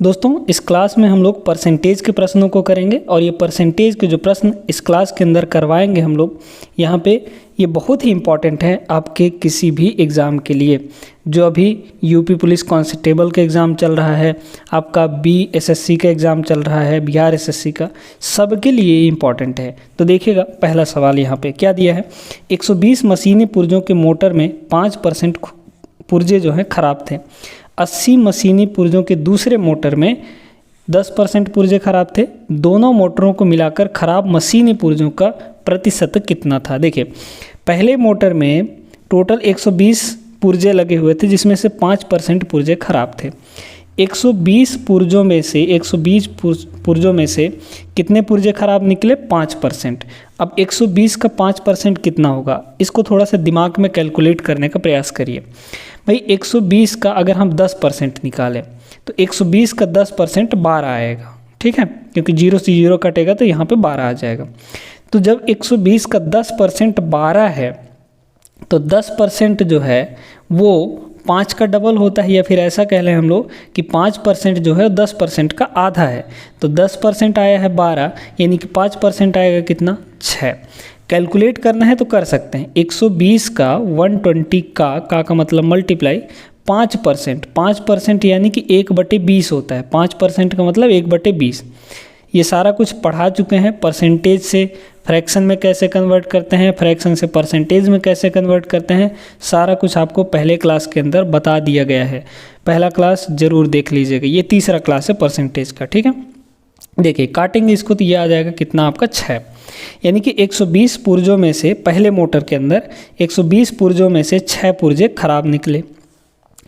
दोस्तों इस क्लास में हम लोग परसेंटेज के प्रश्नों को करेंगे और ये परसेंटेज के जो प्रश्न इस क्लास के अंदर करवाएंगे हम लोग यहाँ पे ये बहुत ही इम्पॉर्टेंट है आपके किसी भी एग्ज़ाम के लिए। जो अभी यूपी पुलिस कांस्टेबल का एग्ज़ाम चल रहा है, आपका बीएसएससी का एग्ज़ाम चल रहा है, बिहार एसएससी का, सबके लिए ये इम्पॉर्टेंट है। तो देखिएगा पहला सवाल यहाँ पे क्या दिया है। 120 मशीनी पुर्जों के मोटर में 5% पुर्जे जो हैं ख़राब थे। 80 मशीनी पुर्जों के दूसरे मोटर में 10% पुर्जे खराब थे। दोनों मोटरों को मिलाकर खराब मशीनी पुर्जों का प्रतिशत कितना था। देखिए पहले मोटर में टोटल 120 पुर्जे लगे हुए थे जिसमें से 5% पुर्जे खराब थे। 120 पुर्जों में से 120 पुर्जों में से कितने पुर्जे खराब निकले? 5%। अब 120 का 5% कितना होगा, इसको थोड़ा सा दिमाग में कैलकुलेट करने का प्रयास करिए। भाई 120 का अगर हम 10% निकालें तो 120 का 10% 12 आएगा, ठीक है, क्योंकि 0 से 0 कटेगा तो यहाँ पे 12 आ जाएगा। तो जब 120 का 10% 12 है तो 10% जो है वो 5 का डबल होता है, या फिर ऐसा कह लें हम लोग कि 5% जो है 10% का आधा है। तो 10% आया है 12, यानी कि 5% आएगा कितना? 6। कैलकुलेट करना है तो कर सकते हैं। 120 का 120 का मतलब मल्टीप्लाई 5% यानी कि 1/20 होता है। 5% का मतलब 1/20। ये सारा कुछ पढ़ा चुके हैं। परसेंटेज से फ्रैक्शन में कैसे कन्वर्ट करते हैं, फ्रैक्शन से परसेंटेज में कैसे कन्वर्ट करते हैं, सारा कुछ आपको पहले क्लास के अंदर बता दिया गया है। पहला क्लास ज़रूर देख लीजिएगा। ये तीसरा क्लास है परसेंटेज का, ठीक है। देखिए काटेंगे इसको तो ये आ जाएगा कितना आपका? 6। यानी कि 120 पुर्जों में से पहले मोटर के अंदर 120 पुर्जों में से 6 पुर्जे खराब निकले।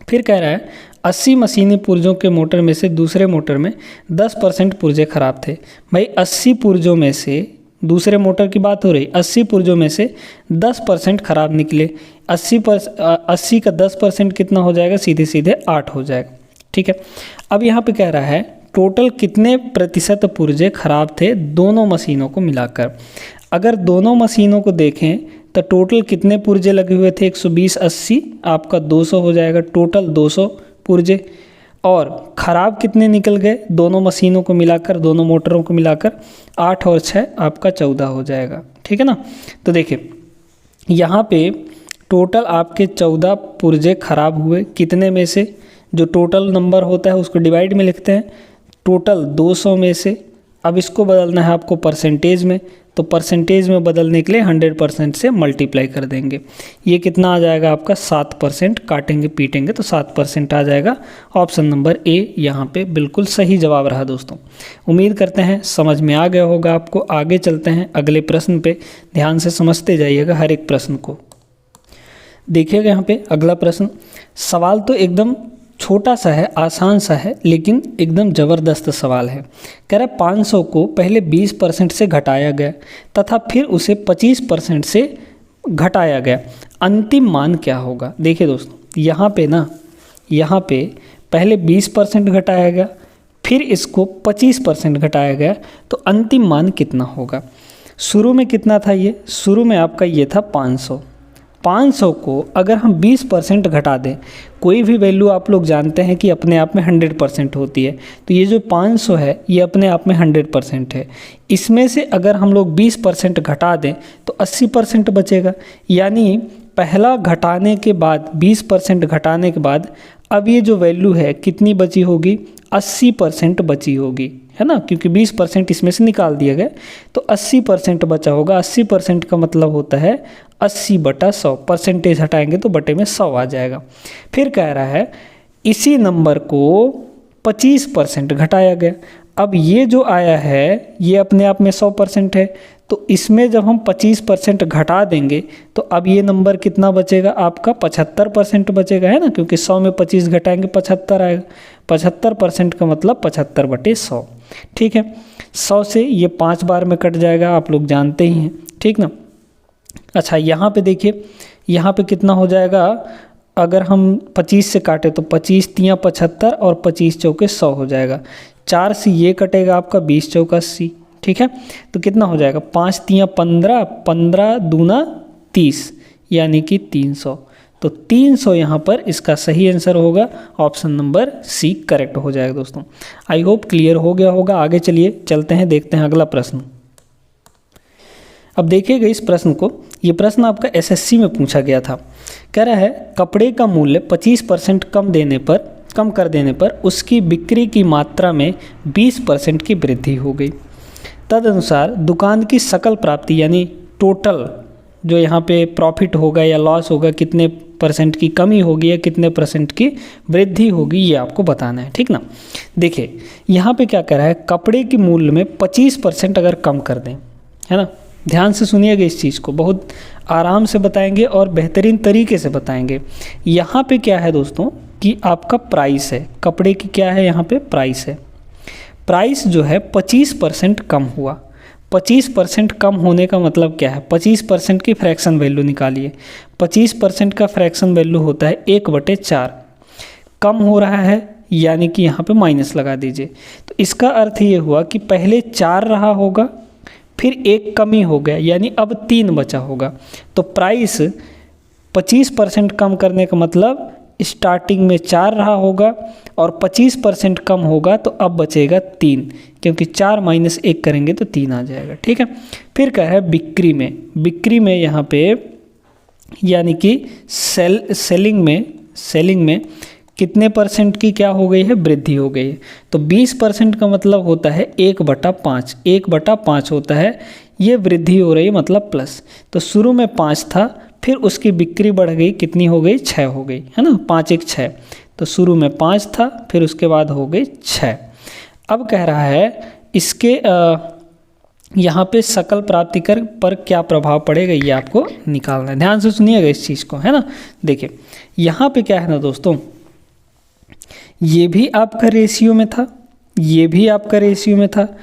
फिर कह रहा है 80 मशीनी पुर्जों के मोटर में से दूसरे मोटर में 10% पुर्जे खराब थे। भाई 80 पुर्जों में से, दूसरे मोटर की बात हो रही, 80 पुर्जों में से 10% खराब निकले। 80 का 10% कितना हो जाएगा? सीधे सीधे 8 हो जाएगा, ठीक है। अब यहाँ पे कह रहा है टोटल कितने प्रतिशत पुर्जे खराब थे दोनों मशीनों को मिलाकर। अगर दोनों मशीनों को देखें तो टोटल कितने पुर्जे लगे हुए थे? 120 80 आपका 200 हो जाएगा, टोटल 200 पुर्जे। और ख़राब कितने निकल गए दोनों मशीनों को मिलाकर, दोनों मोटरों को मिलाकर? 8 और 6 आपका 14 हो जाएगा, ठीक है ना। तो देखिए यहाँ पे टोटल आपके 14 पुर्जे खराब हुए। कितने में से? जो टोटल नंबर होता है उसको डिवाइड में लिखते हैं। टोटल 200 में से, अब इसको बदलना है आपको परसेंटेज में, तो परसेंटेज में बदलने के लिए 100% से मल्टीप्लाई कर देंगे। ये कितना आ जाएगा आपका? 7%। काटेंगे पीटेंगे तो 7% आ जाएगा। ऑप्शन नंबर ए यहाँ पे बिल्कुल सही जवाब रहा दोस्तों। उम्मीद करते हैं समझ में आ गया होगा आपको। आगे चलते हैं अगले प्रश्न पे, ध्यान से समझते जाइएगा हर एक प्रश्न को। देखिएगा यहाँ पे अगला प्रश्न। सवाल तो एकदम छोटा सा है, आसान सा है, लेकिन एकदम ज़बरदस्त सवाल है। कह रहा है 500 को पहले 20% से घटाया गया तथा फिर उसे 25% से घटाया गया, अंतिम मान क्या होगा? देखिए दोस्तों यहाँ पे पहले 20% घटाया गया, फिर इसको 25% घटाया गया, तो अंतिम मान कितना होगा? शुरू में कितना था ये? शुरू में आपका ये था 500। 500 को अगर हम 20% घटा दें, कोई भी वैल्यू आप लोग जानते हैं कि अपने आप में 100% होती है, तो ये जो 500 है ये अपने आप में 100% है। इसमें से अगर हम लोग 20% घटा दें तो 80% बचेगा। यानी पहला घटाने के बाद, 20% घटाने के बाद अब ये जो वैल्यू है कितनी बची होगी? 80% बची होगी, है ना, क्योंकि 20% इसमें से निकाल दिया गया, तो 80% बचा होगा। 80% का मतलब होता है 80/100। परसेंटेज हटाएंगे तो बटे में 100 आ जाएगा। फिर कह रहा है इसी नंबर को 25% घटाया गया। अब ये जो आया है ये अपने आप में 100% है, तो इसमें जब हम 25% घटा देंगे तो अब ये नंबर कितना बचेगा आपका? 75% बचेगा, है ना, क्योंकि 100 में 25 घटाएंगे 75 आएगा। 75% का मतलब 75/100, ठीक है। 100 से ये 5 बार में कट जाएगा, आप लोग जानते ही हैं, ठीक ना। अच्छा यहाँ पे देखिए, यहाँ पे कितना हो जाएगा? अगर हम 25 से काटे तो 25 तियाँ 75 और 25 चौके 100 हो जाएगा। 4 से ये कटेगा आपका 20 चौका 80, ठीक है। तो कितना हो जाएगा? 5 तियाँ 15, 15 दूना 30, यानी कि 300। तो 300 यहाँ पर इसका सही आंसर होगा, ऑप्शन नंबर सी करेक्ट हो जाएगा दोस्तों। आई होप क्लियर हो गया होगा। आगे चलिए चलते हैं, देखते हैं अगला प्रश्न। अब देखिएगा इस प्रश्न को, ये प्रश्न आपका एसएससी में पूछा गया था। कह रहा है कपड़े का मूल्य 25% कम कर देने पर उसकी बिक्री की मात्रा में 20% की वृद्धि हो गई। तदनुसार दुकान की सकल प्राप्ति यानी टोटल जो यहाँ पे प्रॉफिट होगा या लॉस होगा, कितने % की कमी होगी या कितने % की वृद्धि होगी, ये आपको बताना है, ठीक ना। देखिए यहाँ पे क्या कर रहा है, कपड़े के मूल्य में 25% अगर कम कर दें, है ना, ध्यान से सुनिएगा इस चीज़ को, बहुत आराम से बताएंगे और बेहतरीन तरीके से बताएंगे। यहाँ पे क्या है दोस्तों कि आपका प्राइस है, कपड़े की क्या है यहाँ पे प्राइस है। प्राइस जो है 25% कम हुआ। 25% कम होने का मतलब क्या है, 25% की फ्रैक्शन वैल्यू निकालिए। 25% का फ्रैक्शन वैल्यू होता है 1/4। कम हो रहा है यानी कि यहाँ पे माइनस लगा दीजिए। तो इसका अर्थ ये हुआ कि पहले 4 रहा होगा, फिर 1 कमी हो गया यानी अब 3 बचा होगा। तो प्राइस 25% कम करने का मतलब स्टार्टिंग में 4 रहा होगा और 25% कम होगा तो अब बचेगा 3, क्योंकि 4 - 1 करेंगे तो 3 आ जाएगा, ठीक है। फिर क्या है बिक्री में यहाँ पे यानी कि सेलिंग में कितने % की क्या हो गई है, वृद्धि हो गई है। तो 20% का मतलब होता है 1/5, 1/5 होता है, ये वृद्धि हो रही है मतलब प्लस। तो शुरू में 5 था, फिर उसकी बिक्री बढ़ गई, कितनी हो गई, 6 हो गई, है ना, 5 × 6। तो शुरू में 5 था, फिर उसके बाद हो गई 6। अब कह रहा है इसके यहाँ पे सकल प्राप्ति कर पर क्या प्रभाव पड़ेगा, ये आपको निकालना है। ध्यान से सुनिएगा इस चीज़ को, है ना। देखिए यहाँ पे क्या है ना दोस्तों, ये भी आपका रेशियो में था, ये भी आपका रेशियो में था,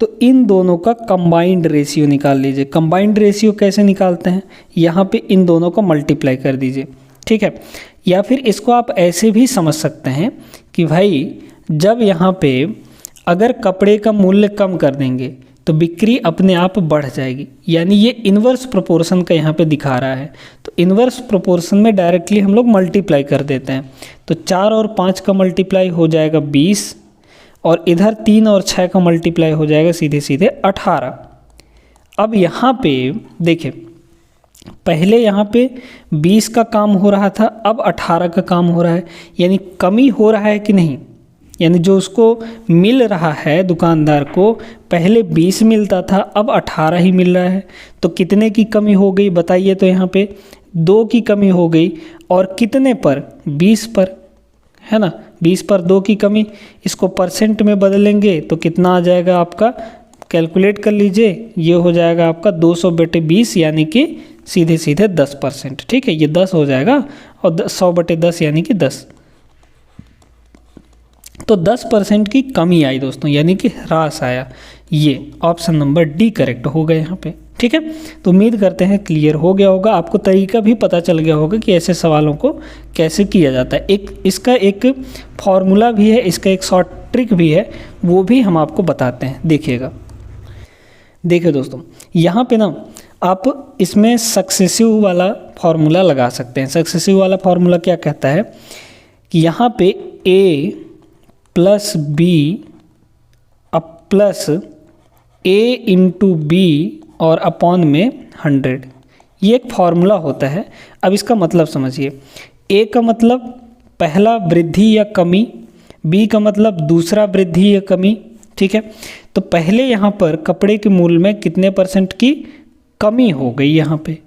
तो इन दोनों का कंबाइंड रेशियो निकाल लीजिए। कंबाइंड रेशियो कैसे निकालते हैं, यहाँ पे इन दोनों को मल्टीप्लाई कर दीजिए, ठीक है। या फिर इसको आप ऐसे भी समझ सकते हैं कि भाई जब यहाँ पे अगर कपड़े का मूल्य कम कर देंगे तो बिक्री अपने आप बढ़ जाएगी, यानी ये इन्वर्स प्रोपोर्शन का यहाँ पे दिखा रहा है। तो इन्वर्स प्रोपोर्शन में डायरेक्टली हम लोग मल्टीप्लाई कर देते हैं। तो 4 और 5 का मल्टीप्लाई हो जाएगा 20, और इधर 3 और 6 का मल्टीप्लाई हो जाएगा सीधे सीधे 18। अब यहाँ पे देखिए, पहले यहाँ पे 20 का काम हो रहा था, अब 18 का काम हो रहा है, यानी कमी हो रहा है कि नहीं, यानी जो उसको मिल रहा है दुकानदार को, पहले 20 मिलता था, अब 18 ही मिल रहा है। तो कितने की कमी हो गई बताइए, तो यहाँ पे 2 की कमी हो गई, और कितने पर, 20 पर, है ना, 20 पर 2 की कमी। इसको % में बदलेंगे तो कितना आ जाएगा आपका, कैलकुलेट कर लीजिए, ये हो जाएगा आपका 200/20 यानी कि सीधे सीधे 10%, ठीक है, ये 10 हो जाएगा, और 100/10 यानी कि 10। तो 10% की कमी आई दोस्तों, यानी कि ह्रास आया। ये ऑप्शन नंबर डी करेक्ट हो गया यहाँ पे, ठीक है। तो उम्मीद करते हैं क्लियर हो गया होगा, आपको तरीका भी पता चल गया होगा कि ऐसे सवालों को कैसे किया जाता है। इसका एक फॉर्मूला भी है, इसका एक शॉर्ट ट्रिक भी है, वो भी हम आपको बताते हैं, देखिएगा। देखिए दोस्तों, यहाँ पे ना आप इसमें सक्सेसिव वाला फॉर्मूला लगा सकते हैं। सक्सेसिव वाला फॉर्मूला क्या कहता है कि यहाँ पे A + B plus A × B और अपॉन में 100, ये एक फॉर्मूला होता है। अब इसका मतलब समझिए, A का मतलब पहला वृद्धि या कमी, B का मतलब दूसरा वृद्धि या कमी, ठीक है। तो पहले यहाँ पर कपड़े के मूल्य में कितने % की कमी हो गई, यहाँ पे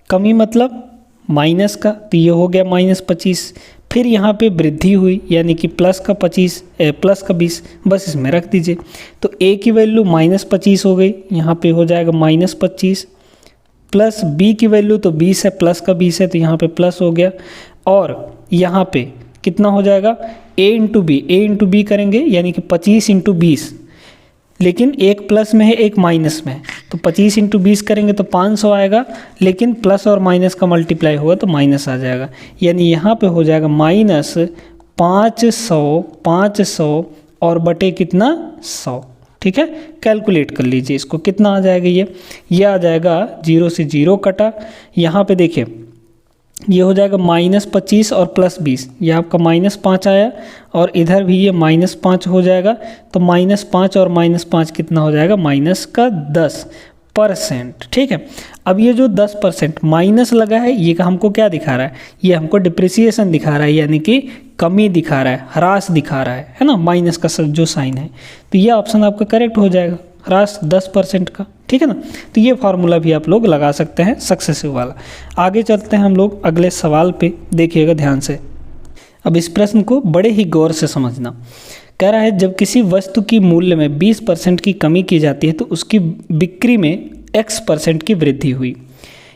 कमी मतलब माइनस का, तो ये हो गया -25। फिर यहाँ पे वृद्धि हुई यानी कि प्लस का 20, बस इसमें रख दीजिए। तो A की वैल्यू -25 हो गई, यहाँ पे हो जाएगा -25, प्लस B की वैल्यू तो 20 है, प्लस का 20 है, तो यहाँ पे प्लस हो गया। और यहाँ पे कितना हो जाएगा, A × B करेंगे यानी कि 25 × 20, लेकिन एक प्लस में है एक माइनस में है, तो 25 × 20 करेंगे तो 500 आएगा, लेकिन प्लस और माइनस का मल्टीप्लाई होगा तो माइनस आ जाएगा, यानी यहाँ पे हो जाएगा -500 और बटे कितना 100, ठीक है। कैलकुलेट कर लीजिए इसको, कितना आ जाएगा, ये आ जाएगा 0 से 0 कटा। यहाँ पे देखिए ये हो जाएगा -25 और +20, ये आपका -5 आया और इधर भी ये -5 हो जाएगा। तो -5 और -5 कितना हो जाएगा, -10%। ठीक है, अब ये जो 10% माइनस लगा है ये हमको क्या दिखा रहा है, ये हमको डिप्रिसिएशन दिखा रहा है, यानी कि कमी दिखा रहा है, ह्रास दिखा रहा है ना, माइनस का जो साइन है। तो ये ऑप्शन आपका करेक्ट हो जाएगा, ह्रास 10% का। ठीक है ना, तो ये फार्मूला भी आप लोग लगा सकते हैं सक्सेसिव वाला। आगे चलते हैं हम लोग अगले सवाल पे, देखिएगा ध्यान से। अब इस प्रश्न को बड़े ही गौर से समझना। कह रहा है जब किसी वस्तु की मूल्य में 20% की कमी की जाती है तो उसकी बिक्री में X% की वृद्धि हुई।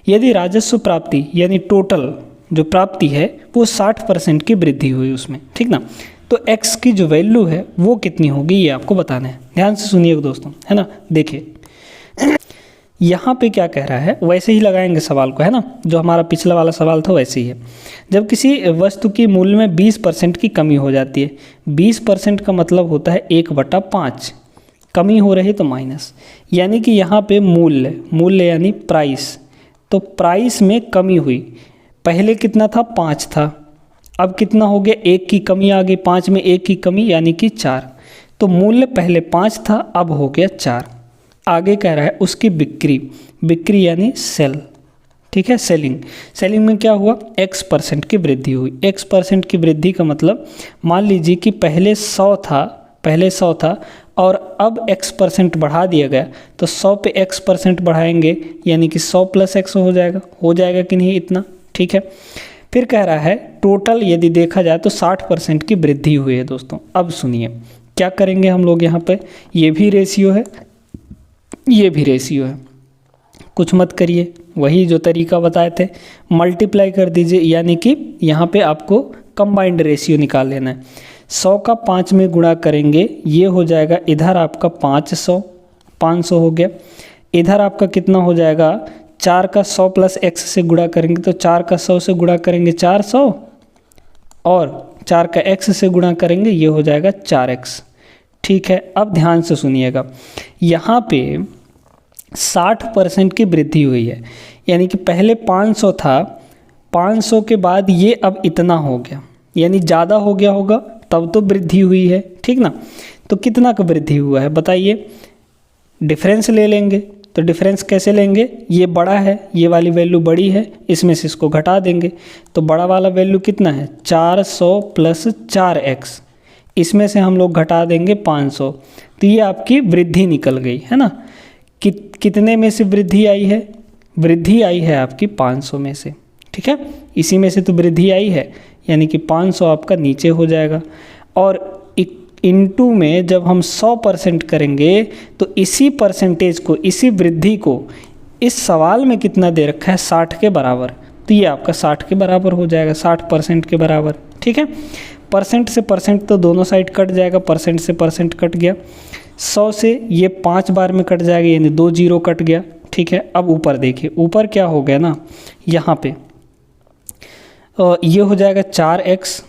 यदि राजस्व प्राप्ति यानी टोटल जो प्राप्ति है वो 60% की वृद्धि हुई उसमें, ठीक ना, तो X की जो वैल्यू है वो कितनी होगी ये आपको बताना है। ध्यान से सुनिएगा दोस्तों, है ना। देखिए यहाँ पे क्या कह रहा है, वैसे ही लगाएंगे सवाल को, है ना, जो हमारा पिछला वाला सवाल था वैसे ही है। जब किसी वस्तु की मूल्य में 20% की कमी हो जाती है, 20% का मतलब होता है 1/5, कमी हो रही तो माइनस, यानी कि यहाँ पे मूल्य यानी प्राइस, तो प्राइस में कमी हुई। पहले कितना था, 5 था, अब कितना हो गया, 1 की कमी आ गई, 5 में 1 की कमी यानी कि 4। तो मूल्य पहले 5 था, अब हो गया 4। आगे कह रहा है उसकी बिक्री यानी सेल, ठीक है, सेलिंग में क्या हुआ, X% की वृद्धि हुई। X% की वृद्धि का मतलब मान लीजिए कि पहले 100 था और अब X% बढ़ा दिया गया, तो 100 पे X% बढ़ाएंगे यानी कि 100 + X हो जाएगा कि नहीं इतना, ठीक है। फिर कह रहा है टोटल यदि देखा जाए तो 60% की वृद्धि हुई है दोस्तों। अब सुनिए क्या करेंगे हम लोग, यहाँ पे ये भी रेशियो है, ये भी रेशियो है, कुछ मत करिए, वही जो तरीका बताए थे, मल्टीप्लाई कर दीजिए, यानी कि यहाँ पे आपको कंबाइंड रेशियो निकाल लेना है। 100 का 5 में गुणा करेंगे, ये हो जाएगा इधर आपका 500 हो गया, इधर आपका कितना हो जाएगा, 4 का 100 + X से गुणा करेंगे तो 4 का 100 से गुणा करेंगे 400 और 4 का X से गुणा करेंगे ये हो जाएगा 4X। ठीक है, अब ध्यान से सुनिएगा, यहाँ पे 60% की वृद्धि हुई है, यानी कि पहले 500 था, 500 के बाद ये अब इतना हो गया, यानी ज़्यादा हो गया होगा तब तो वृद्धि हुई है, ठीक ना। तो कितना का वृद्धि हुआ है बताइए, डिफरेंस ले लेंगे। तो डिफरेंस कैसे लेंगे, ये बड़ा है, ये वाली वैल्यू बड़ी है, इसमें से इसको घटा देंगे, तो बड़ा वाला वैल्यू कितना है, 400 + 4X, इसमें से हम लोग घटा देंगे 500, तो ये आपकी वृद्धि निकल गई, है ना। कितने में से वृद्धि आई है, वृद्धि आई है आपकी 500 में से, ठीक है, इसी में से तो वृद्धि आई है, यानी कि 500 आपका नीचे हो जाएगा। और इनटू में जब हम 100% करेंगे तो इसी परसेंटेज को, इसी वृद्धि को इस सवाल में कितना दे रखा है, 60 के बराबर, तो ये आपका 60 के बराबर हो जाएगा, 60% के बराबर, ठीक है। परसेंट से परसेंट तो दोनों साइड कट जाएगा, परसेंट से परसेंट कट गया, 100 से ये 5 बार में कट जाएगा, यानी 2 0 कट गया, ठीक है। अब ऊपर देखिए, ऊपर क्या हो गया ना, यहाँ पे ये हो जाएगा 4X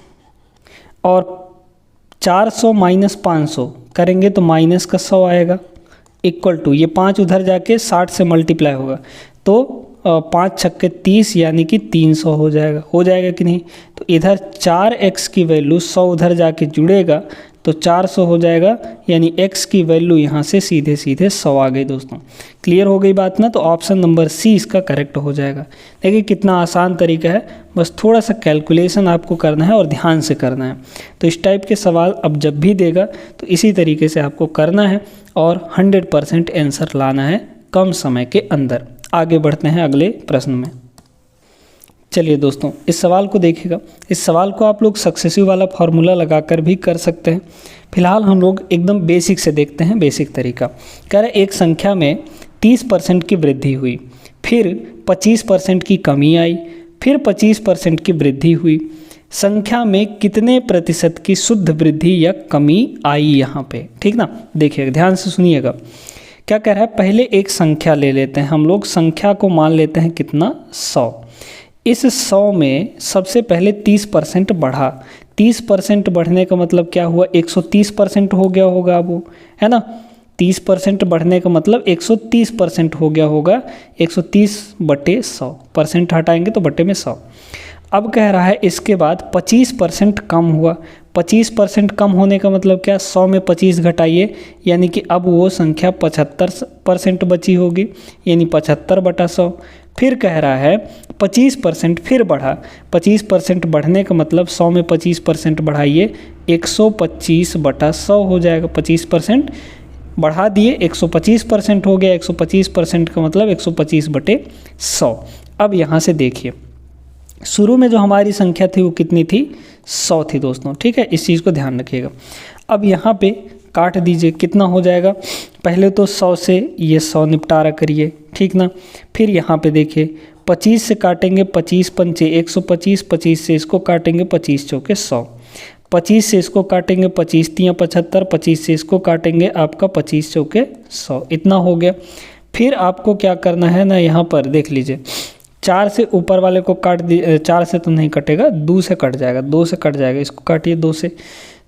और 400 - 500 करेंगे तो माइनस का 100 आएगा, इक्वल टू ये 5 उधर जाके 60 से मल्टीप्लाई होगा, तो 5 छक्के 30 यानी कि 300 हो जाएगा कि नहीं। तो इधर 4X की वैल्यू 100 उधर जाके जुड़ेगा तो 400 हो जाएगा, यानी X की वैल्यू यहाँ से सीधे 100 आ गई दोस्तों। क्लियर हो गई बात ना, तो ऑप्शन नंबर सी इसका करेक्ट हो जाएगा। देखिए कितना आसान तरीका है, बस थोड़ा सा कैलकुलेशन आपको करना है और ध्यान से करना है। तो इस टाइप के सवाल अब जब भी देगा तो इसी तरीके से आपको करना है और 100% आंसर लाना है कम समय के अंदर। आगे बढ़ते हैं अगले प्रश्न में। चलिए दोस्तों, इस सवाल को देखिएगा। इस सवाल को आप लोग सक्सेसिव वाला फार्मूला लगाकर भी कर सकते हैं। फिलहाल हम लोग एकदम बेसिक से देखते हैं, बेसिक तरीका। कह रहे एक संख्या में 30% की वृद्धि हुई, फिर 25% की कमी आई, फिर 25% की वृद्धि हुई। संख्या में कितने प्रतिशत की शुद्ध वृद्धि या कमी आई यहाँ पे, ठीक ना। देखिएगा, ध्यान से सुनिएगा। क्या कह रहा है, पहले एक संख्या ले लेते हैं हम लोग, संख्या को मान लेते हैं कितना, 100। इस 100 में सबसे पहले 30% बढ़ा, 30% बढ़ने का मतलब क्या हुआ, 130% हो गया होगा वो, है ना। 30% बढ़ने का मतलब 130% हो गया होगा, 130/100, परसेंट हटाएंगे तो बटे में 100। अब कह रहा है इसके बाद 25% कम हुआ। 25% कम होने का मतलब क्या, 100 में 25 घटाइए, यानी कि अब वो संख्या 75% बची होगी, यानी 75/100। फिर कह रहा है 25% फिर बढ़ा। 25% बढ़ने का मतलब 100 में 25% बढ़ाइए, 125/100 हो जाएगा। 25% बढ़ा दिए, 125% हो गया। 125% का मतलब 125/100। अब यहाँ से देखिए, शुरू में जो हमारी संख्या थी वो कितनी थी, 100 थी दोस्तों, ठीक है, इस चीज़ को ध्यान रखिएगा। अब यहाँ पे काट दीजिए, कितना हो जाएगा, पहले तो 100 से ये 100 निपटारा करिए, ठीक ना। फिर यहाँ पे देखिए 25 से काटेंगे, 25 पंचे 125, 25 से इसको काटेंगे, 25 चौके 100, 25 से इसको काटेंगे, 25 तियाँ 75, 25 से इसको काटेंगे, आपका 25 चौके 100, इतना हो गया। फिर आपको क्या करना है ना, यहाँ पर देख लीजिए, 4 से ऊपर वाले को काट दिए, 4 से तो नहीं कटेगा, 2 से कट जाएगा, 2 से कट जाएगा, इसको काटिए 2 से,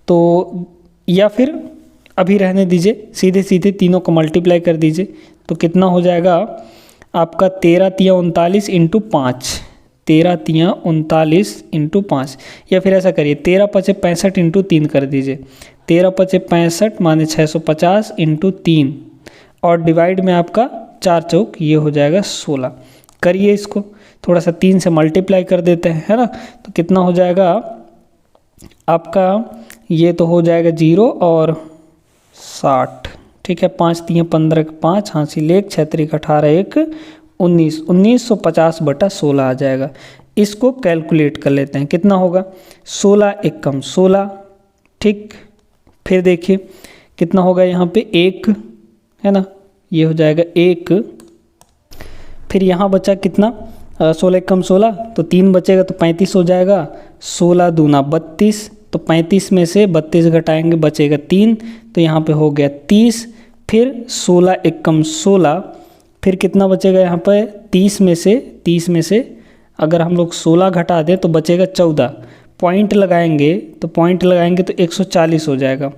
तो या फिर अभी रहने दीजिए, सीधे सीधे तीनों को मल्टीप्लाई कर दीजिए, तो कितना हो जाएगा आपका 13 तियाँ 39 इंटू 5, 13 तियाँ 39 इंटू 5, या फिर ऐसा करिए 13 पचे 65 इंटू 3 कर दीजिए, 13 पचे 65 माने 650 इंटू 3, और डिवाइड में आपका 4 चौक ये हो जाएगा 16। करिए इसको, थोड़ा सा 3 से मल्टीप्लाई कर देते हैं, है ना, तो कितना हो जाएगा आपका, ये तो हो जाएगा 0 और 60, ठीक है, 5 तियाँ 15 5, हाँसी लेख 6 त्रिक 18 1 19, 1950/16 आ जाएगा। इसको कैलकुलेट कर लेते हैं, कितना होगा, 16 एकम 16, ठीक। फिर देखिए कितना होगा, यहाँ पे 1 है ना, ये हो जाएगा 1। फिर यहाँ बचा कितना, 16 एकम 16, तो 3 बचेगा तो 35 हो जाएगा, 16 दूना 32, तो 35 में से 32 घटाएंगे, बचेगा 3, तो यहाँ पे हो गया 30। फिर 16 एकम 16, फिर कितना बचेगा यहाँ पे, 30 में से अगर हम लोग 16 घटा दें तो बचेगा 14, पॉइंट लगाएंगे तो 140 हो जाएगा,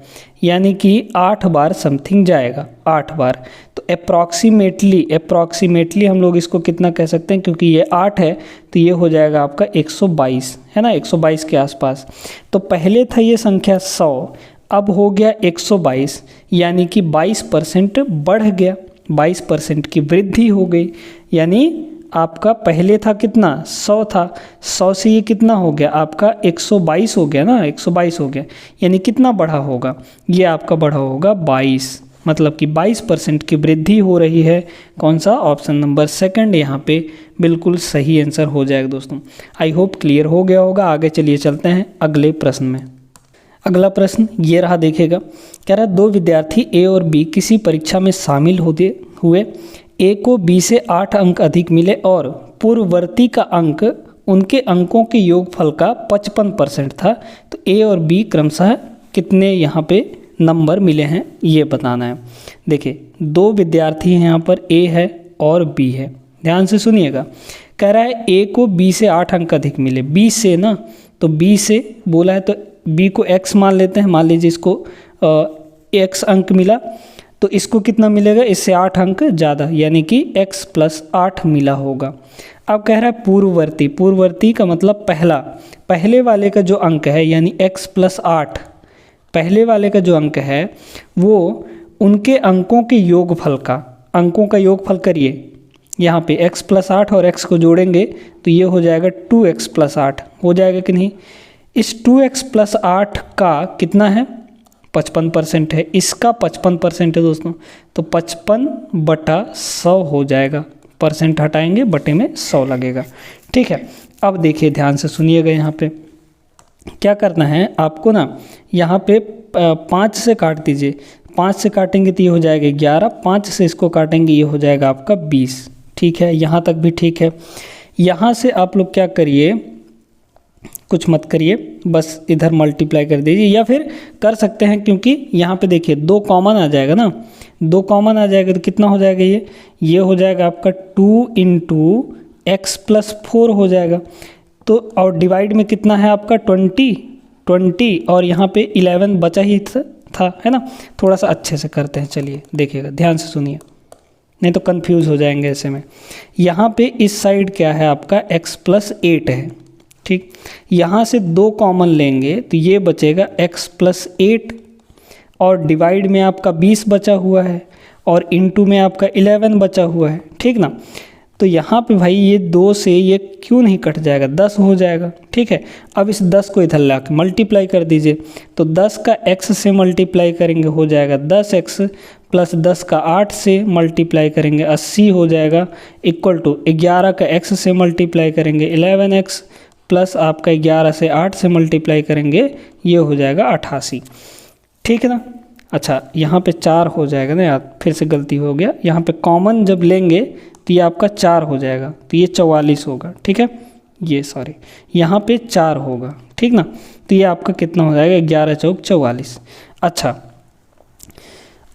यानी कि 8 बार समथिंग जाएगा, 8 बार। तो अप्रॉक्सीमेटली हम लोग इसको कितना कह सकते हैं, क्योंकि ये 8 है तो ये हो जाएगा आपका 122, है ना, 122 के आसपास। तो पहले था ये संख्या 100, अब हो गया 122, यानी कि 22% बढ़ गया, 22% की वृद्धि हो गई। यानी आपका पहले था कितना, 100 था, 100 से ये कितना हो गया आपका 122 हो गया ना, 122 हो गया, यानी कितना बढ़ा होगा, ये आपका बढ़ा होगा 22, मतलब कि 22% की वृद्धि हो रही है। कौन सा, ऑप्शन नंबर सेकंड यहाँ पे बिल्कुल सही आंसर हो जाएगा दोस्तों। आई होप क्लियर हो गया होगा। आगे चलिए चलते हैं अगले प्रश्न में। अगला प्रश्न ये रहा, देखेगा, कह रहा है 2 विद्यार्थी ए और बी किसी परीक्षा में शामिल होते हुए ए को बी से 8 अंक अधिक मिले और पूर्ववर्ती का अंक उनके अंकों के योगफल का 55% था, तो ए और बी क्रमशः कितने यहाँ पे नंबर मिले हैं ये बताना है। देखिए 2 विद्यार्थी हैं, यहाँ पर ए है और बी है, ध्यान से सुनिएगा। कह रहा है ए को बी से 8 अंक अधिक मिले, बी से ना, तो बी से बोला है तो बी को x मान लेते हैं, मान लीजिए इसको x अंक मिला, तो इसको कितना मिलेगा, इससे 8 अंक ज़्यादा, यानी कि x + 8 मिला होगा। अब कह रहा है पूर्ववर्ती का मतलब पहले वाले का जो अंक है, यानी x + 8, पहले वाले का जो अंक है वो उनके अंकों के योगफल का, अंकों का योगफल करिए, यहाँ पे x + 8 और x को जोड़ेंगे तो ये हो जाएगा 2x + 8 हो जाएगा कि नहीं। इस 2x + 8 का कितना है, 55% है, इसका 55% है दोस्तों, तो 55/100 हो जाएगा, परसेंट हटाएंगे बटे में 100 लगेगा, ठीक है। अब देखिए ध्यान से सुनिएगा, यहाँ पे क्या करना है आपको ना, यहाँ पे 5 से काट दीजिए, 5 से काटेंगे तो ये हो जाएगा 11, 5 से इसको काटेंगे ये हो जाएगा आपका 20, ठीक है, यहाँ तक भी ठीक है। यहाँ से आप लोग क्या करिए, कुछ मत करिए, बस इधर मल्टीप्लाई कर दीजिए, या फिर कर सकते हैं क्योंकि यहाँ पे देखिए 2 कॉमन आ जाएगा ना, 2 कॉमन आ जाएगा तो कितना हो जाएगा, ये हो जाएगा आपका 2 × x + 4 हो जाएगा। तो और डिवाइड में कितना है आपका 20 और यहाँ पे 11 बचा ही था, है ना। थोड़ा सा अच्छे से करते हैं, चलिए देखिएगा, ध्यान से सुनिए, नहीं तो कंफ्यूज हो जाएंगे ऐसे में। यहाँ पे इस साइड क्या है आपका x + 8 है, ठीक, यहाँ से 2 कॉमन लेंगे तो ये बचेगा x + 8 और डिवाइड में आपका 20 बचा हुआ है और इनटू में आपका 11 बचा हुआ है, ठीक ना। तो यहाँ पे भाई ये 2 से ये क्यों नहीं कट जाएगा, 10 हो जाएगा, ठीक है। अब इस 10 को इधर ला के मल्टीप्लाई कर दीजिए, तो 10 का x से मल्टीप्लाई करेंगे हो जाएगा 10x प्लस 10 का 8 से मल्टीप्लाई करेंगे 80 हो जाएगा, इक्वल टू 11 का x से मल्टीप्लाई करेंगे 11x प्लस आपका 11 से 8 से मल्टीप्लाई करेंगे ये हो जाएगा 88, ठीक है ना। अच्छा, यहाँ पे 4 हो जाएगा ना यार, फिर से गलती हो गया, यहाँ पे कॉमन जब लेंगे तो ये आपका 4 हो जाएगा, तो ये 44 होगा, ठीक है। ये सॉरी यहाँ पे 4 होगा, ठीक ना। तो ये आपका कितना हो जाएगा, 11 चौक 44। अच्छा,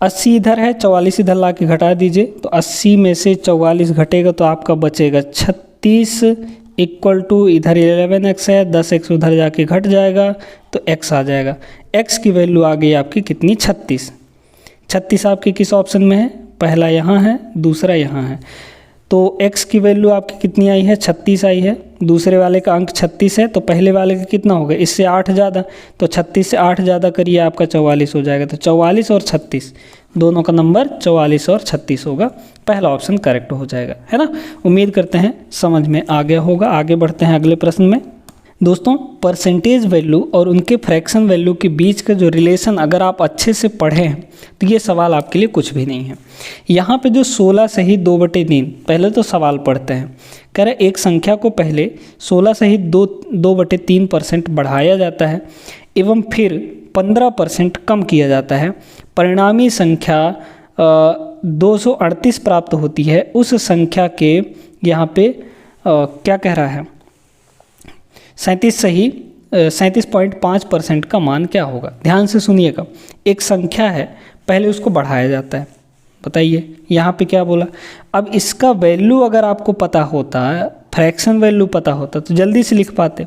80 इधर है, 44 इधर ला के घटा दीजिए, तो 80 में से 44 घटेगा तो आपका बचेगा 36 इक्वल टू इधर 11x है, 10x उधर जाके घट जाएगा तो x आ जाएगा। x की वैल्यू आ गई आपकी कितनी, 36। 36 आपके किस ऑप्शन में है, पहला यहाँ है, दूसरा यहाँ है। तो x की वैल्यू आपकी कितनी आई है, 36 आई है। दूसरे वाले का अंक 36 है तो पहले वाले का कितना होगा, इससे 8 ज़्यादा, तो 36 से 8 ज़्यादा करिए आपका 44 हो जाएगा। तो 44 और 36 दोनों का नंबर 44 और 36 होगा, पहला ऑप्शन करेक्ट हो जाएगा, है ना। उम्मीद करते हैं समझ में आ गया होगा। आगे बढ़ते हैं अगले प्रश्न में। दोस्तों, परसेंटेज वैल्यू और उनके फ्रैक्शन वैल्यू के बीच का जो रिलेशन अगर आप अच्छे से पढ़े हैं तो ये सवाल आपके लिए कुछ भी नहीं है। यहाँ पे जो 16 सहित 2/3, पहले तो सवाल पढ़ते हैं। कह रहे एक संख्या को पहले 16 सहित 2/3% बढ़ाया जाता है एवं फिर 15% कम किया जाता है, परिणामी संख्या 238 प्राप्त होती है। उस संख्या के यहाँ पे क्या कह रहा है, 37.5% का मान क्या होगा। ध्यान से सुनिएगा, एक संख्या है, पहले उसको बढ़ाया जाता है, बताइए यहाँ पे क्या बोला। अब इसका वैल्यू अगर आपको पता होता, फ्रैक्शन वैल्यू पता होता तो जल्दी से लिख पाते।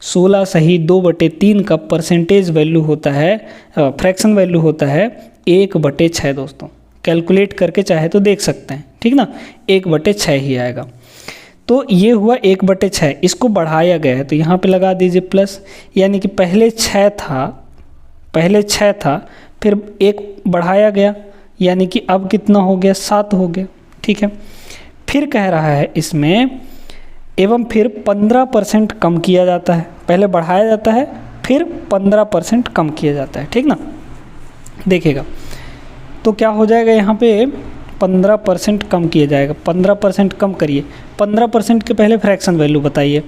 16 सही 2/3 का परसेंटेज वैल्यू होता है, फ्रैक्शन वैल्यू होता है 1/6। दोस्तों कैलकुलेट करके चाहे तो देख सकते हैं, ठीक ना, 1/6 ही आएगा। तो ये हुआ 1/6, इसको बढ़ाया गया है तो यहाँ पे लगा दीजिए प्लस, यानी कि पहले 6 था, फिर 1 बढ़ाया गया, यानी कि अब कितना हो गया, 7 हो गया, ठीक है। फिर कह रहा है इसमें एवं फिर 15% कम किया जाता है, पहले बढ़ाया जाता है फिर 15% कम किया जाता है, ठीक ना। देखिएगा तो क्या हो जाएगा, यहाँ पे 15% कम किया जाएगा। 15% कम करिए, 15% के पहले फ्रैक्शन वैल्यू बताइए।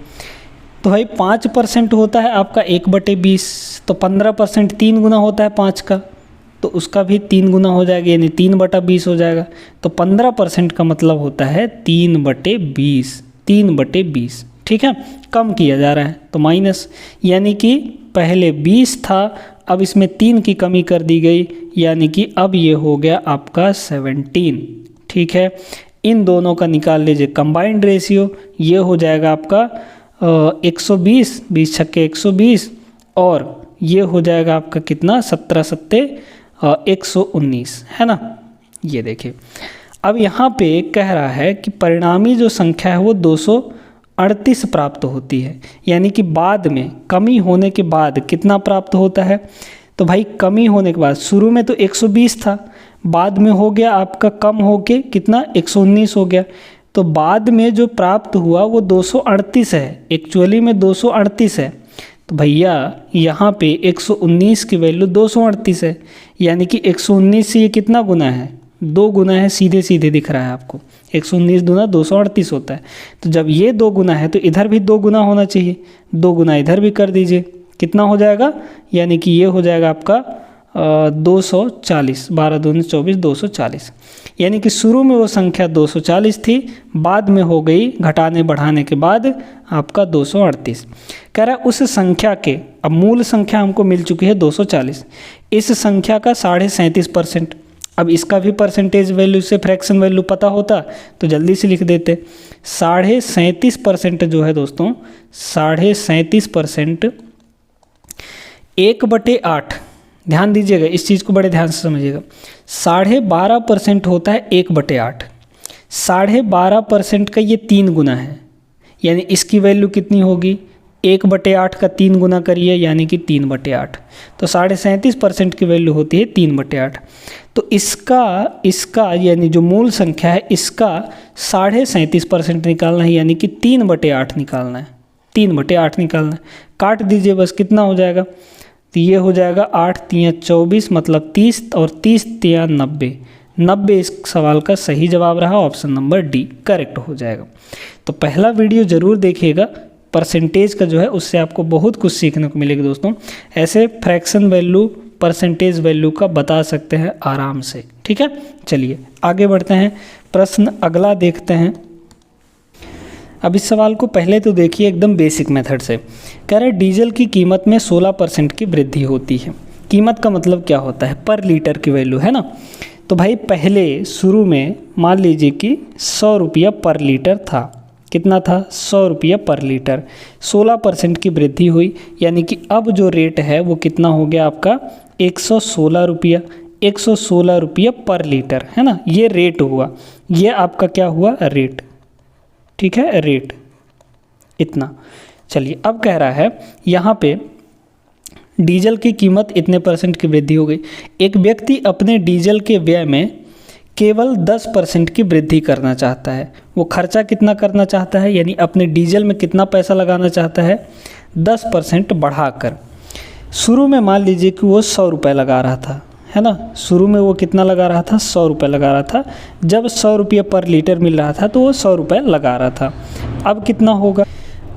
तो भाई 5% होता है आपका 1/20, तो 15% 3 गुना होता है 5 का, तो उसका भी 3 गुना हो जाएगा, यानी 3/20 हो जाएगा। तो 15% का मतलब होता है 3/20, ठीक है। कम किया जा रहा है तो माइनस, यानी कि पहले 20 था, अब इसमें 3 की कमी कर दी गई, यानी कि अब ये हो गया आपका 17, ठीक है। इन दोनों का निकाल लीजिए कंबाइंड रेशियो, ये हो जाएगा आपका 120, 20 छक्के 120, और ये हो जाएगा आपका कितना, 17 सत्ते 119, है ना। ये देखिए अब यहाँ पे कह रहा है कि परिणामी जो संख्या है वो 238 प्राप्त होती है, यानी कि बाद में कमी होने के बाद कितना प्राप्त होता है। तो भाई कमी होने के बाद शुरू में तो 120 था, बाद में हो गया आपका कम होके कितना, 119 हो गया। तो बाद में जो प्राप्त हुआ वो 238 है, एक्चुअली में 238 है। तो भैया यहाँ पे 119 की वैल्यू 238 है, यानी कि 119 से ये कितना गुना है, 2 गुना है, सीधे सीधे दिख रहा है आपको। 119 दूना 238 होता है। तो जब ये 2 गुना है तो इधर भी 2 गुना होना चाहिए, 2 गुना इधर भी कर दीजिए, कितना हो जाएगा, यानी कि ये हो जाएगा आपका 240, 12 दूनी 24, 240। यानी कि शुरू में वो संख्या 240 थी, बाद में हो गई घटाने बढ़ाने के बाद आपका 238। कह रहा है उस संख्या के, अब मूल संख्या हमको मिल चुकी है 240, इस संख्या का 37.5%। अब इसका भी परसेंटेज वैल्यू से फ्रैक्शन वैल्यू पता होता तो जल्दी से लिख देते। 37.5% जो है दोस्तों, 37.5% 1/8, ध्यान दीजिएगा, इस चीज़ को बड़े ध्यान से समझिएगा। 12.5% होता है 1/8, 12.5% का ये 3 गुना है, यानी इसकी वैल्यू कितनी होगी, 1/8 का 3 गुना करिए यानी कि 3/8, तो 37.5% की वैल्यू होती है 3/8। तो इसका यानी जो मूल संख्या है इसका 37.5% निकालना है, यानी कि 3/8 निकालना है, 3/8 निकालना है। काट दीजिए बस, कितना हो जाएगा, तो ये हो जाएगा 8 तियाँ 24 मतलब 30 और 30 तियाँ 90। 90 इस सवाल का सही जवाब रहा, ऑप्शन नंबर डी करेक्ट हो जाएगा। तो पहला वीडियो ज़रूर देखिएगा, परसेंटेज का जो है उससे आपको बहुत कुछ सीखने को मिलेगा दोस्तों। ऐसे फ्रैक्शन वैल्यू परसेंटेज वैल्यू का बता सकते हैं आराम से, ठीक है। चलिए आगे बढ़ते हैं, प्रश्न अगला देखते हैं। अब इस सवाल को पहले तो देखिए एकदम बेसिक मेथड से। कह रहे डीजल की कीमत में 16% की वृद्धि होती है। कीमत का मतलब क्या होता है, पर लीटर की वैल्यू है ना। तो भाई पहले शुरू में मान लीजिए कि 100 रुपया पर लीटर था, कितना था 100 रुपया पर लीटर, 16% की वृद्धि हुई, यानी कि अब जो रेट है वो कितना हो गया आपका 116 रुपया, 116 रुपया पर लीटर है ना, ये रेट हुआ, ये आपका क्या हुआ रेट, ठीक है रेट इतना। चलिए अब कह रहा है यहाँ पे डीजल की कीमत इतने % की वृद्धि हो गई। एक व्यक्ति अपने डीजल के व्यय में केवल 10% की वृद्धि करना चाहता है। वो खर्चा कितना करना चाहता है, यानी अपने डीजल में कितना पैसा लगाना चाहता है, 10% बढ़ाकर। शुरू में मान लीजिए कि वो 100 रुपये लगा रहा था, है ना, शुरू में वो कितना लगा रहा था 100 रुपये लगा रहा था। जब 100 रुपये पर लीटर मिल रहा था तो वो 100 रुपये लगा रहा था। अब कितना होगा,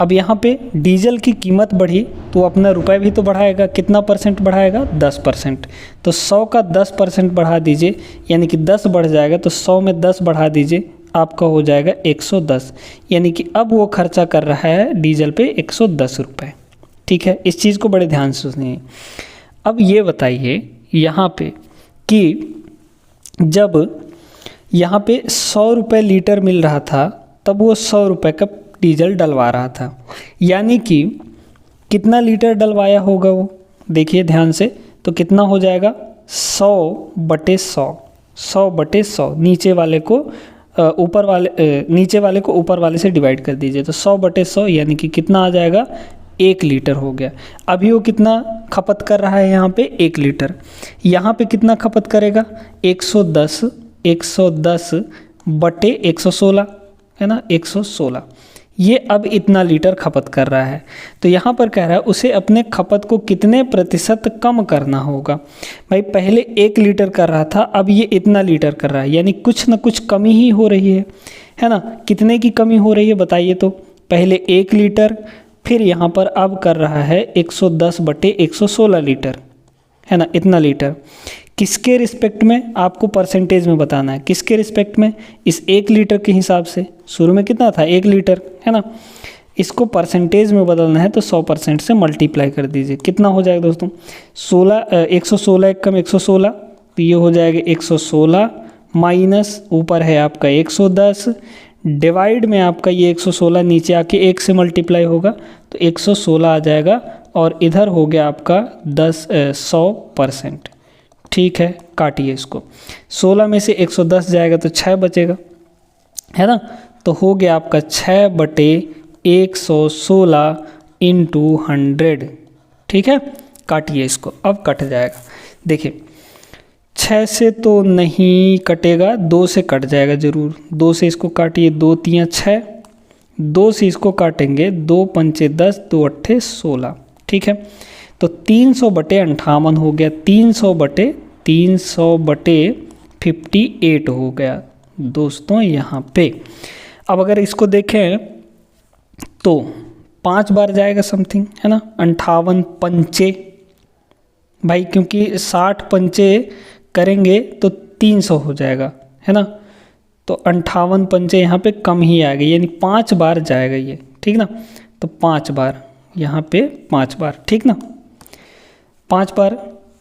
अब यहाँ पे डीजल की कीमत बढ़ी तो अपना रुपए भी तो बढ़ाएगा, कितना % बढ़ाएगा 10%। तो 100 का 10% बढ़ा दीजिए, यानी कि 10 बढ़ जाएगा, तो 100 में 10 बढ़ा दीजिए, आपका हो जाएगा 110, यानी कि अब वो खर्चा कर रहा है डीजल पे 110 रुपये, ठीक है। इस चीज़ को बड़े ध्यान से सुनिए। अब ये बताइए यहाँ पे कि जब यहाँ पे 100 रुपये लीटर मिल रहा था तब वो 100 रुपये का डीजल डलवा रहा था, यानी कि कितना लीटर डलवाया होगा वो, देखिए ध्यान से, तो कितना हो जाएगा 100/100, 100/100, नीचे वाले को ऊपर वाले से डिवाइड कर दीजिए, तो 100/100 यानी कि कितना आ जाएगा 1 लीटर हो गया। अभी वो कितना खपत कर रहा है यहाँ पे 1 लीटर, यहाँ पे कितना खपत करेगा 110/116 है ना, 116, ये अब इतना लीटर खपत कर रहा है। तो यहाँ पर कह रहा है उसे अपने खपत को कितने % कम करना होगा। भाई पहले 1 लीटर कर रहा था, अब ये इतना लीटर कर रहा है, यानी कुछ ना कुछ कमी ही हो रही है ना। कितने की कमी हो रही है बताइए, तो पहले 1 लीटर, फिर यहाँ पर अब कर रहा है 110/116 लीटर, है ना, इतना लीटर। किसके रिस्पेक्ट में आपको परसेंटेज में बताना है, किसके रिस्पेक्ट में, इस 1 लीटर के हिसाब से। शुरू में कितना था 1 लीटर, है ना, इसको परसेंटेज में बदलना है तो 100% से मल्टीप्लाई कर दीजिए, कितना हो जाएगा दोस्तों 116 एक कम 116, तो ये हो जाएगा 116 माइनस ऊपर है आपका 110 डिवाइड में आपका ये 116 नीचे आके 1 से मल्टीप्लाई होगा तो 116 आ जाएगा, और इधर हो गया आपका 100%, ठीक है। काटिए इसको, 16 में से 110 जाएगा तो 6 बचेगा, है ना, तो हो गया आपका 6/116 × 100, ठीक है। काटिए इसको, अब कट जाएगा, देखिए 6 से तो नहीं कटेगा, 2 से कट जाएगा ज़रूर, 2 से इसको काटिए, 2 तियाँ 6, 2 से इसको काटेंगे, 2 पंचे 10, 2 अट्ठे 16, ठीक है। तो 300/58 हो गया, 300/58 हो गया दोस्तों यहाँ पे। अब अगर इसको देखें तो 5 बार जाएगा समथिंग, है ना, 58 पंचे, भाई क्योंकि 60 पंचे करेंगे तो 300 हो जाएगा, है ना, तो 58 पंचे यहाँ पे कम ही आ गई, यानी 5 बार जाएगा ये, ठीक ना। तो 5 बार यहाँ पे 5 बार, ठीक ना, 5 बार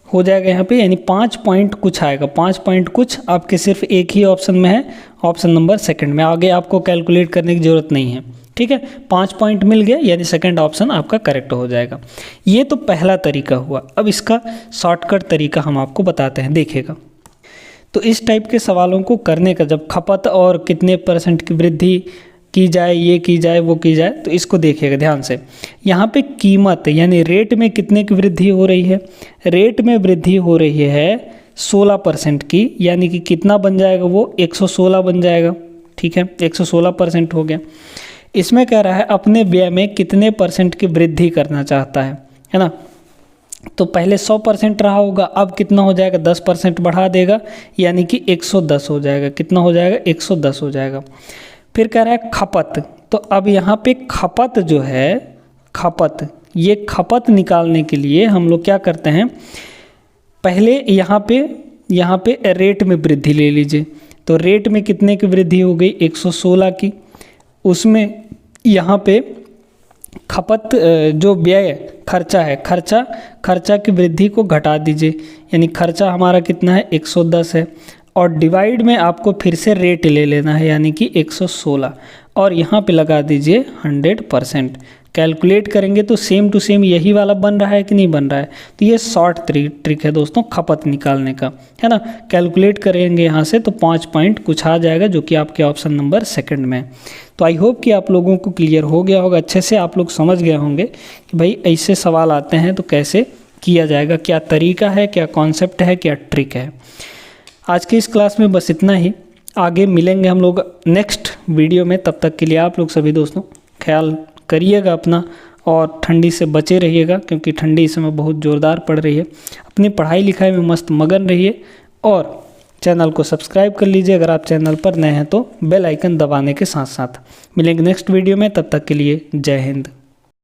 हो जाएगा यहाँ पे, यानी 5 पॉइंट कुछ आएगा, 5 पॉइंट कुछ आपके सिर्फ एक ही ऑप्शन में है, ऑप्शन नंबर सेकंड में। आगे आपको कैलकुलेट करने की ज़रूरत नहीं है, ठीक है। 5 पॉइंट मिल गया, यानी सेकंड ऑप्शन आपका करेक्ट हो जाएगा। ये तो पहला तरीका हुआ। अब इसका शॉर्टकट तरीका हम आपको बताते हैं, देखिएगा। तो इस टाइप के सवालों को करने का, जब खपत और कितने % की वृद्धि की जाए, ये की जाए, वो की जाए, तो इसको देखिएगा ध्यान से। यहाँ पे कीमत यानी रेट में कितने की वृद्धि हो रही है? रेट में वृद्धि हो रही है 16% की, यानी कि कितना बन जाएगा वो 116 बन जाएगा। ठीक है, 116% हो गया। इसमें कह रहा है अपने व्यय में कितने % की वृद्धि करना चाहता है ना। तो पहले 100% रहा होगा, अब कितना हो जाएगा? 10% बढ़ा देगा, यानी कि 110 हो जाएगा। कितना हो जाएगा? 110 हो जाएगा। फिर कह रहा है खपत, तो अब यहाँ पे खपत जो है, खपत, ये खपत निकालने के लिए हम लोग क्या करते हैं, पहले यहाँ पे रेट में वृद्धि ले लीजिए। तो रेट में कितने की वृद्धि हो गई? 116 की। उसमें यहाँ पे खपत जो व्यय खर्चा है, खर्चा की वृद्धि को घटा दीजिए, यानी खर्चा हमारा कितना है? 110 है, और डिवाइड में आपको फिर से रेट ले लेना है, यानी कि 116, और यहाँ पे लगा दीजिए 100%। कैलकुलेट करेंगे तो सेम टू सेम यही वाला बन रहा है कि नहीं बन रहा है? तो ये शॉर्ट ट्रिक है दोस्तों खपत निकालने का, है ना। कैलकुलेट करेंगे यहाँ से तो 5 पॉइंट कुछ आ जाएगा, जो कि आपके ऑप्शन नंबर 2 में है। तो आई होप कि आप लोगों को क्लियर हो गया होगा, अच्छे से आप लोग समझ गए होंगे कि भाई ऐसे सवाल आते हैं तो कैसे किया जाएगा, क्या तरीका है, क्या कॉन्सेप्ट है, क्या ट्रिक है। आज की इस क्लास में बस इतना ही। आगे मिलेंगे हम लोग नेक्स्ट वीडियो में। तब तक के लिए आप लोग सभी दोस्तों ख्याल करिएगा अपना, और ठंडी से बचे रहिएगा, क्योंकि ठंडी इस समय बहुत ज़ोरदार पड़ रही है। अपनी पढ़ाई लिखाई में मस्त मगन रहिए, और चैनल को सब्सक्राइब कर लीजिए अगर आप चैनल पर नए हैं तो बेल आइकन दबाने के साथ साथ। मिलेंगे नेक्स्ट वीडियो में, तब तक के लिए जय हिंद।